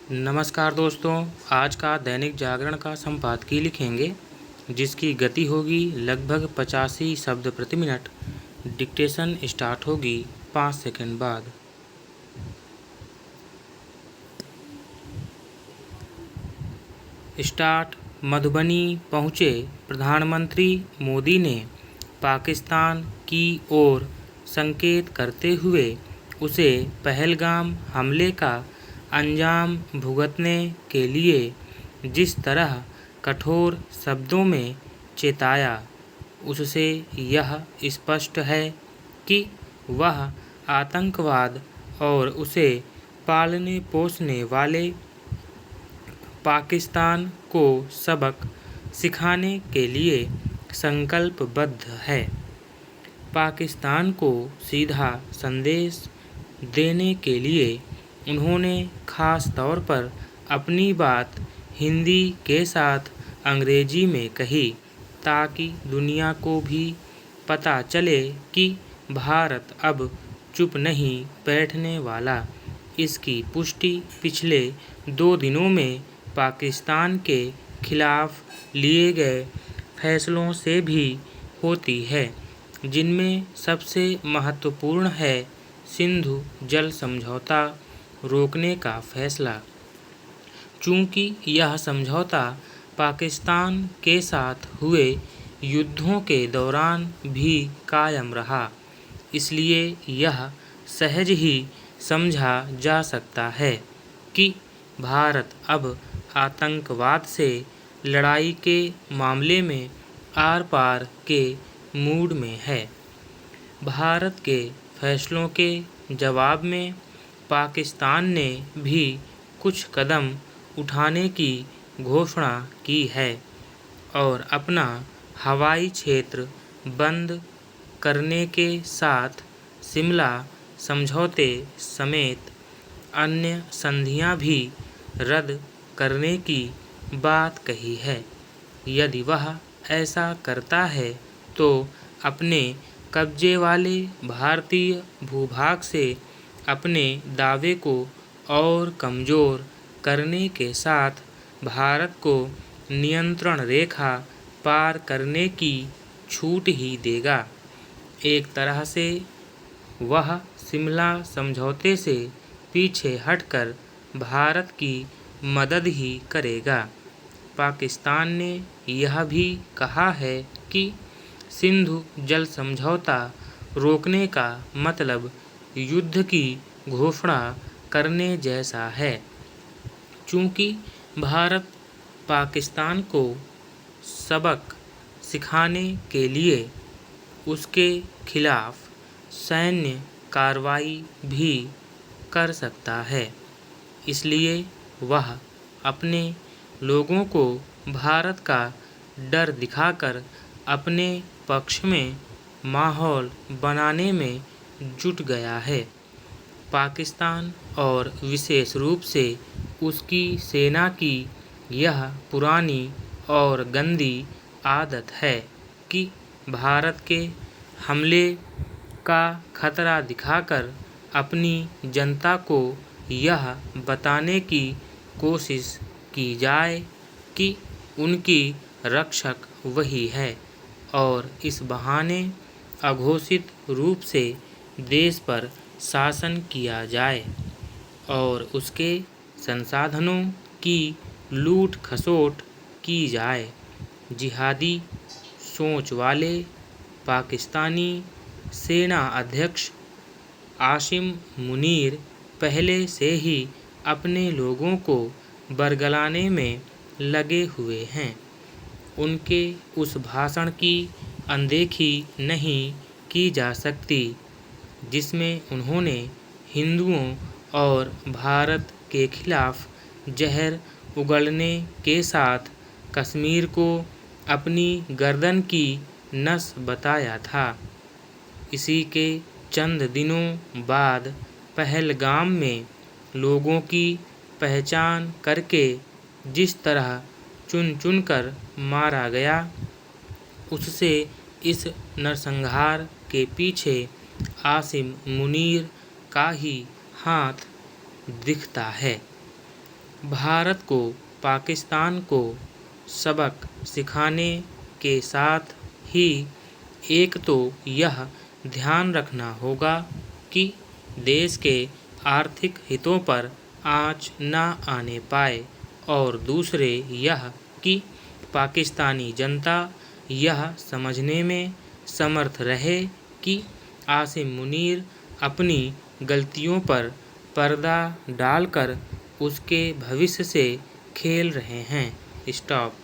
नमस्कार दोस्तों, आज का दैनिक जागरण का संपादकीय लिखेंगे जिसकी गति होगी लगभग 85 शब्द प्रति मिनट। डिक्टेशन स्टार्ट होगी 5 सेकंड बाद। स्टार्ट। मधुबनी पहुँचे प्रधानमंत्री मोदी ने पाकिस्तान की ओर संकेत करते हुए उसे पहलगाम हमले का अंजाम भुगतने के लिए जिस तरह कठोर शब्दों में चेताया, उससे यह स्पष्ट है कि वह आतंकवाद और उसे पालने पोसने वाले पाकिस्तान को सबक सिखाने के लिए संकल्पबद्ध है। पाकिस्तान को सीधा संदेश देने के लिए उन्होंने खास तौर पर अपनी बात हिंदी के साथ अंग्रेजी में कही, ताकि दुनिया को भी पता चले कि भारत अब चुप नहीं बैठने वाला। इसकी पुष्टि पिछले 2 दिनों में पाकिस्तान के खिलाफ लिए गए फैसलों से भी होती है, जिनमें सबसे महत्वपूर्ण है सिंधु जल समझौता रोकने का फैसला। चूंकि यह समझौता पाकिस्तान के साथ हुए युद्धों के दौरान भी कायम रहा, इसलिए यह सहज ही समझा जा सकता है कि भारत अब आतंकवाद से लड़ाई के मामले में आर पार के मूड में है। भारत के फैसलों के जवाब में पाकिस्तान ने भी कुछ कदम उठाने की घोषणा की है और अपना हवाई क्षेत्र बंद करने के साथ शिमला समझौते समेत अन्य संधियां भी रद्द करने की बात कही है। यदि वह ऐसा करता है तो अपने कब्जे वाले भारतीय भूभाग से अपने दावे को और कमजोर करने के साथ भारत को नियंत्रण रेखा पार करने की छूट ही देगा। एक तरह से वह शिमला समझौते से पीछे हटकर भारत की मदद ही करेगा। पाकिस्तान ने यह भी कहा है कि सिंधु जल समझौता रोकने का मतलब युद्ध की घोषणा करने जैसा है। चूंकि भारत पाकिस्तान को सबक सिखाने के लिए उसके खिलाफ सैन्य कार्रवाई भी कर सकता है, इसलिए वह अपने लोगों को भारत का डर दिखाकर अपने पक्ष में माहौल बनाने में जुट गया है। पाकिस्तान और विशेष रूप से उसकी सेना की यह पुरानी और गंदी आदत है कि भारत के हमले का खतरा दिखाकर अपनी जनता को यह बताने की कोशिश की जाए कि उनकी रक्षक वही है और इस बहाने अघोषित रूप से देश पर शासन किया जाए और उसके संसाधनों की लूट खसोट की जाए। जिहादी सोच वाले पाकिस्तानी सेना अध्यक्ष आसिम मुनीर पहले से ही अपने लोगों को बरगलाने में लगे हुए हैं। उनके उस भाषण की अनदेखी नहीं की जा सकती जिसमें उन्होंने हिंदुओं और भारत के खिलाफ जहर उगलने के साथ कश्मीर को अपनी गर्दन की नस बताया था। इसी के चंद दिनों बाद पहलगाम में लोगों की पहचान करके जिस तरह चुन चुनकर मारा गया, उससे इस नरसंहार के पीछे आसिम मुनीर का ही हाथ दिखता है। भारत को पाकिस्तान को सबक सिखाने के साथ ही एक तो यह ध्यान रखना होगा कि देश के आर्थिक हितों पर आँच न आने पाए और दूसरे यह कि पाकिस्तानी जनता यह समझने में समर्थ रहे कि आसिम मुनीर अपनी गलतियों पर पर्दा डालकर उसके भविष्य से खेल रहे हैं। स्टॉप।